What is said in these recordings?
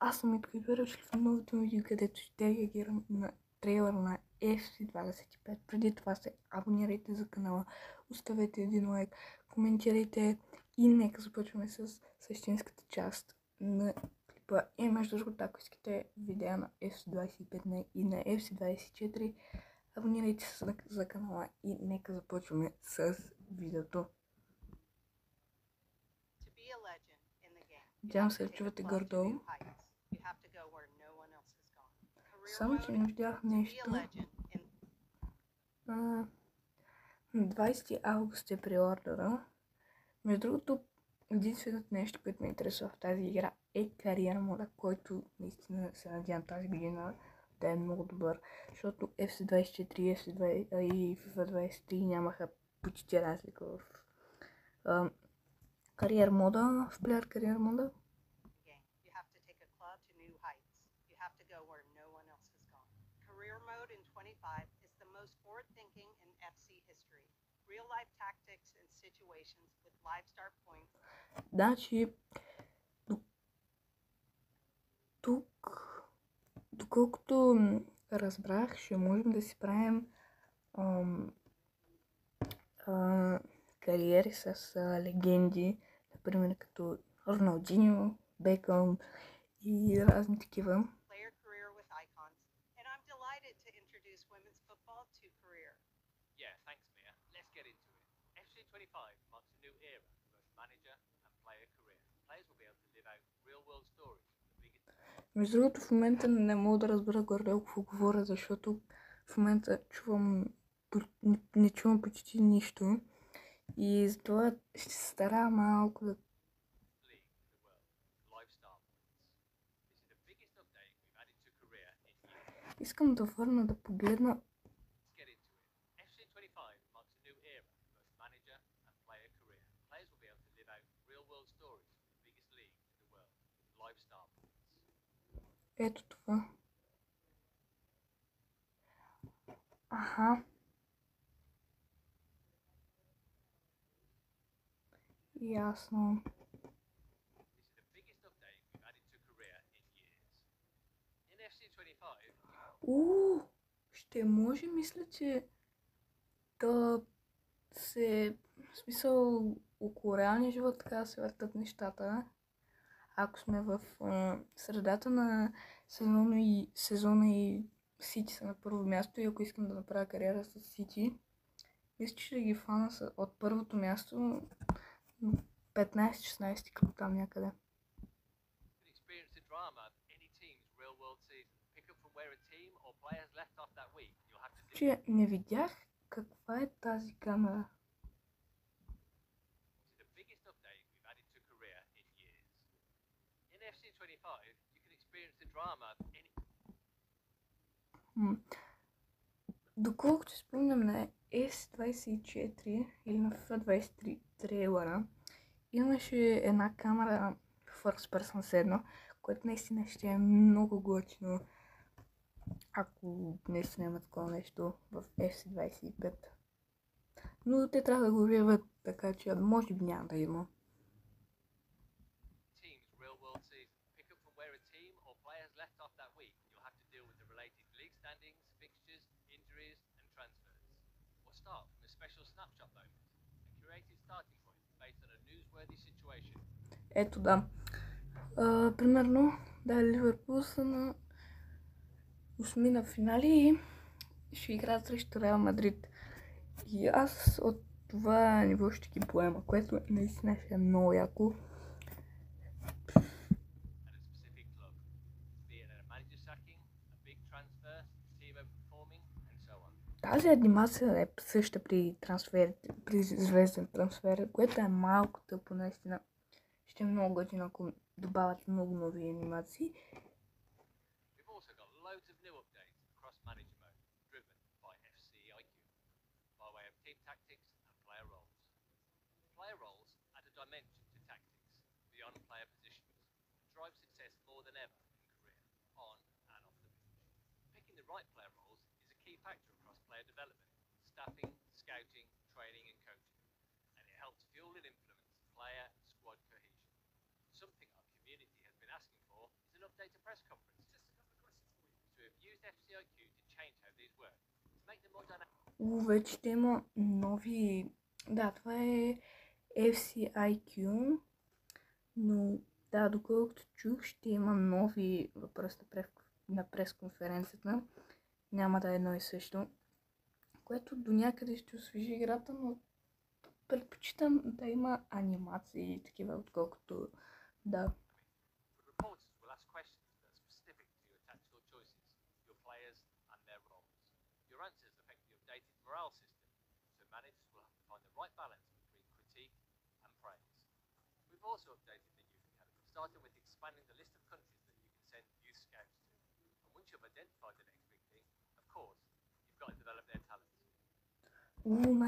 Аз съм Митко и добре дошли в новото видео, където ще реагирам на трейлър на FC25. Преди това се абонирайте за канала, оставете един лайк, коментирайте и нека започваме с същинската част на клипа. И между другото, ако искате видеа на FC25 и на FC24, абонирайте се за канала и нека започваме с видеото. Надявам се да чувате горе-долу. Само че не видях нещо. 20 август е преордера. Между другото, единственото нещо, което ме интересува в тази игра е кариера мода, който наистина се надявам тази година да е много добър. Защото FC24 и FIFA 23 нямаха почти разлика в кариер мода, в плеер кариер мода. Значи, тук, доколкото разбрах, ще можем да си правим кариери с легенди, например като Роналдиньо, Бекъм и разни такива. Между другото, в момента не мога да разбера горе какво говоря, защото в момента не чувам почти нищо и затова ще се старая малко да... Искам да върна да погледна. Ето това. Аха. Ясно. Ще може, мисля, че да се, в смисъл, около реалния живот така да се въртат нещата. Ако сме в средата на сезона и Сити са на първо място и ако искам да направя кариера с Сити, мисля, че ще ги фана от първото място 15-16 като там някъде. Че не видях каква е тази камера. Доколкото спомням на S24 или на FIFA 23 трейлера, имаше една камера First Person с едно, което наистина ще е много готино, ако наистина има такова нещо в FC25. Но те трябва да го вияват, така че може би няма да има. Ето да. Примерно, Ливърпул са на 8 на финали и ще играят срещу Реал Мадрид. И аз от това ниво ще ги поема, което наистина ще е много яко. Тази анимация е съща при трансферите, при звезден трансфер, което е малко тъпо, наистина. Ще е много готино, ако добавят много нови анимации. Вече ще има нови... Да, това е FCIQ, но да, доколкото чух, ще има нови въпроси на пресконференцията. Няма да е едно и също, което до някъде ще освежи играта, но предпочитам да има анимации и такива, отколкото да.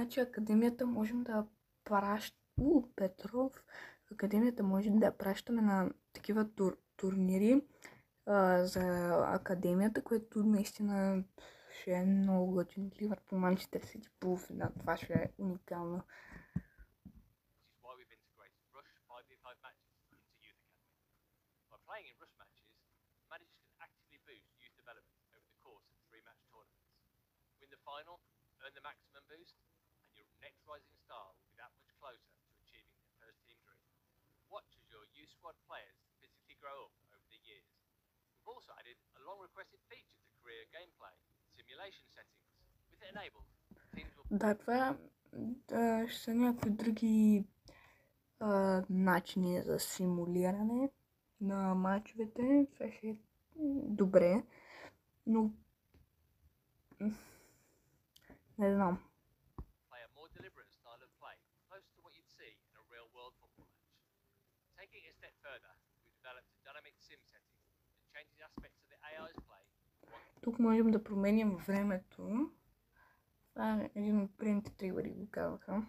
Значи академията можем да пращаме... Петров! Академията можем да пращаме на такива турнири за академията, което наистина ще е много готино. Ливърпул Манчестър Сити полуфинал. Това ще е уникално. Earn the maximum boost, and your next rising star will be that much closer to achieving their first team dream. Watch as your youth squad players physically grow up over the years. We've also added a long-requested feature to career gameplay, simulation settings. With it enabled, teams will... Да, това ще са някакви други начини за симулиране на матчовете. Това ще е добре, но не знам. Тук можем да променим времето. Това е един от предните трейлери, го казаха.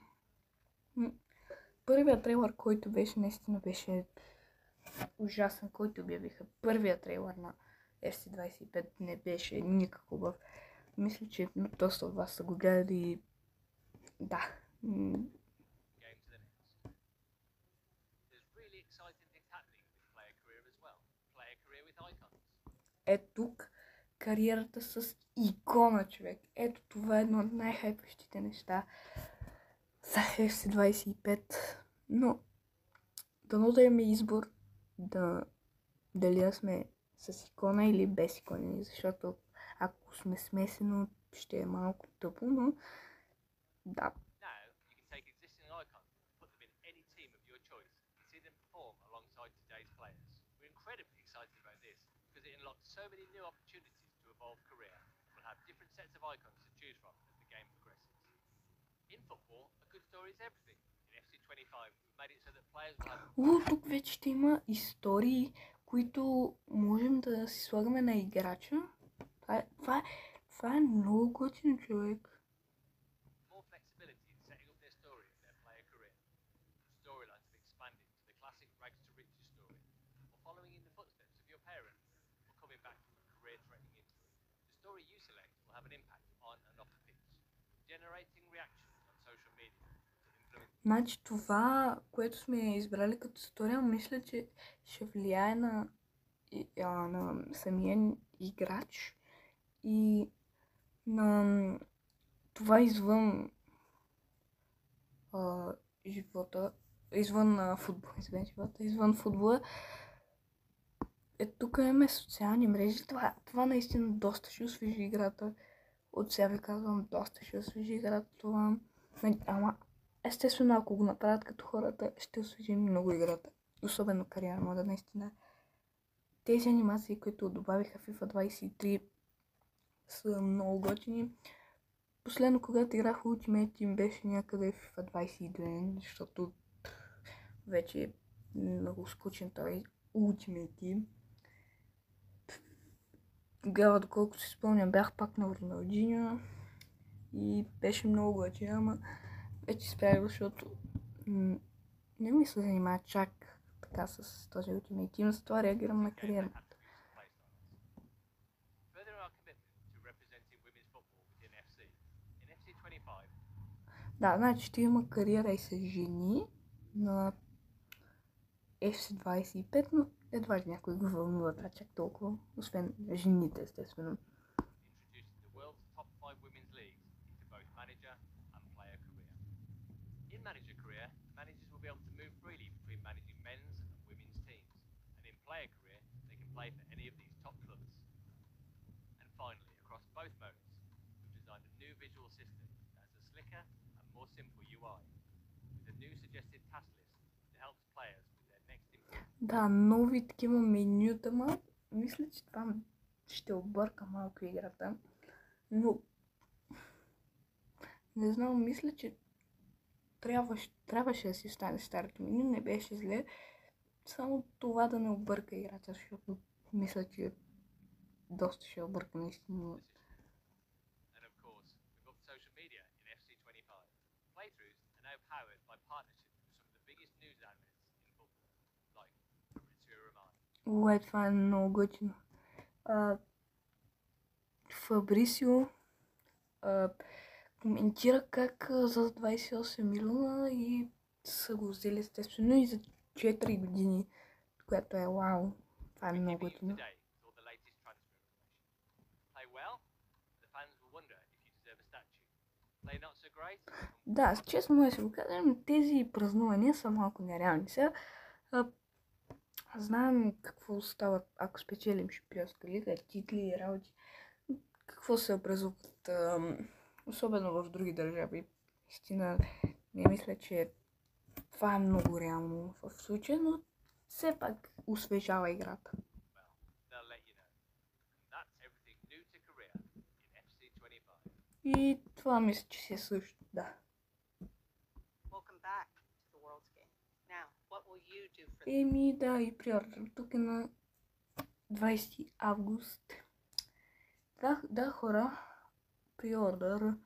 Първият трейлер, който беше, наистина беше ужасен, който обявиха. Първият трейлер на FC25 не беше никак хубав. Мисля, че доста от вас са го гледали. Да. Ето тук кариерата с икона, човек. Ето това е едно от най-хайпващите неща за FC25. Но дано да имаме избор дали да сме с икона или без икони, защото ако сме смесено, ще е малко тъпо, но да. Тук вече ще има истории, които можем да си слагаме на играча. Това е много готино, човек. Значи това, което сме избрали като история, мисля, че ще влияе на самия играч и на това извън живота, извън футбола, извън футбола. Тук имаме социални мрежи. Това наистина доста ще освежи играта. От сега ви казвам, доста ще освежи играта това. Ама естествено, ако го направят като хората, ще освежи много играта. Особено кариера мода, наистина. Тези анимации, които добавиха FIFA 23, са много готини. Последно, когато играх Ultimate Team, беше някъде FIFA 22, защото вече е много скучен този Ultimate Team. Тогава, доколкото си спомням, бях пак на Роналдиньо и беше много готин, ама вече спрях, защото не ми се занимава чак така с този Ultimate Team, за това реагирам на кариерата. Да, значи ще има кариера и с жени на FC25, но едва ли някой го вълнува това чак толкова, освен жените, естествено. player career, they can play for any of these top clubs. And finally, across both modes, we've designed a new visual system that has a slicker and more simple UI, with a new suggested task list that helps players with their next improvement. Да, нови такива менюта, ма мисля, че това ще обърка малко играта. Но не знам, мисля, че трябваше да си стане старото меню, не беше зле. Само това да не обърка играта, защото мисля, че доста ще обърка наистина. And of course, we've got social media in FC25. Playthroughs are now powered by partnerships with some of the biggest news outlets in football, like Fabrizio Romano. Това е много готино. Фабрисио коментира как за 28 милиона и са го взели естествено и за 4 години, което е вау. Това е много готино. Да, честно да си го кажем, тези празнувания са малко нереални. Сега знаем какво става, ако спечелим Шампионска лига, титли и работи. Какво се образуват, особено в други държави. Истина, не мисля, че това е много реално в случая, но все пак освежава играта. И това мисля, че си е също, да. Еми да, и приордър. Тук е на 20 август. Да, хора, приордър.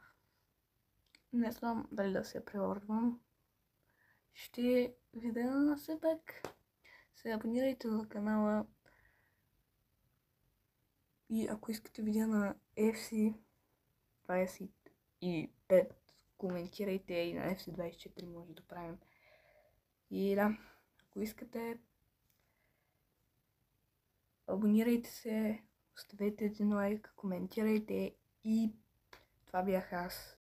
Не знам дали да се приордвам. Ще видя на все пак. Се абонирайте за канала. И ако искате видео на FC 25, коментирайте, и на FC24 може да правим. И да, ако искате, абонирайте се, оставете един лайк, коментирайте и това бях аз.